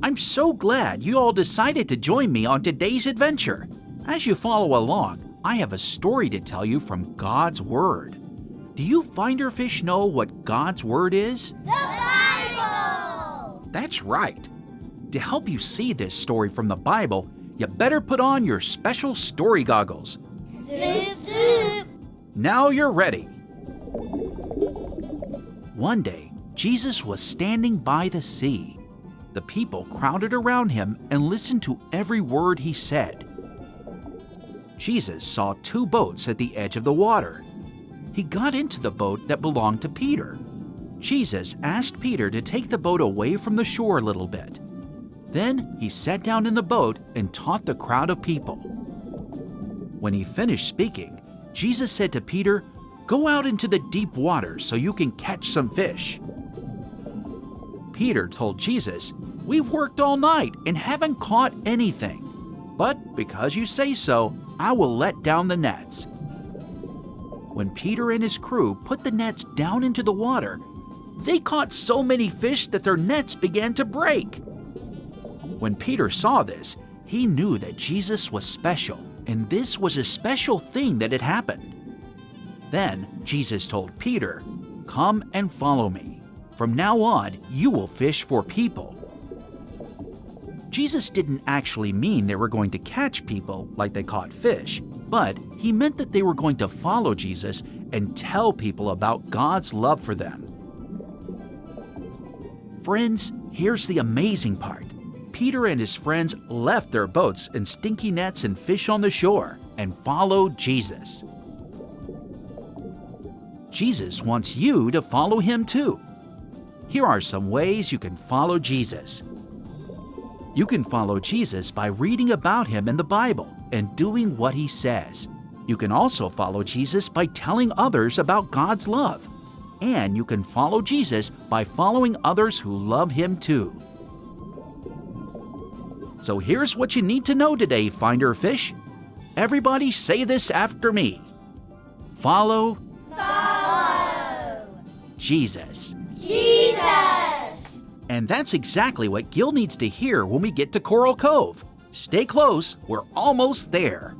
I'm so glad you all decided to join me on today's adventure. As you follow along, I have a story to tell you from God's Word. Do you finder fish know what God's Word is? The Bible! That's right. To help you see this story from the Bible, you better put on your special story goggles. Zoop, zoop! Now you're ready. One day, Jesus was standing by the sea. The people crowded around him and listened to every word he said. Jesus saw two boats at the edge of the water. He got into the boat that belonged to Peter. Jesus asked Peter to take the boat away from the shore a little bit. Then he sat down in the boat and taught the crowd of people. When he finished speaking, Jesus said to Peter, "Go out into the deep water so you can catch some fish." Peter told Jesus, "We've worked all night and haven't caught anything. But because you say so, I will let down the nets." When Peter and his crew put the nets down into the water, they caught so many fish that their nets began to break. When Peter saw this, he knew that Jesus was special, and this was a special thing that had happened. Then Jesus told Peter, "Come and follow me. From now on, you will fish for people." Jesus didn't actually mean they were going to catch people like they caught fish, but he meant that they were going to follow Jesus and tell people about God's love for them. Friends, here's the amazing part. Peter and his friends left their boats and stinky nets and fish on the shore and followed Jesus. Jesus wants you to follow him too. Here are some ways you can follow Jesus. You can follow Jesus by reading about him in the Bible and doing what he says. You can also follow Jesus by telling others about God's love. And you can follow Jesus by following others who love him too. So here's what you need to know today, Finder Fish. Everybody say this after me. Follow Jesus. Jesus! And that's exactly what Gil needs to hear when we get to Coral Cove. Stay close, we're almost there.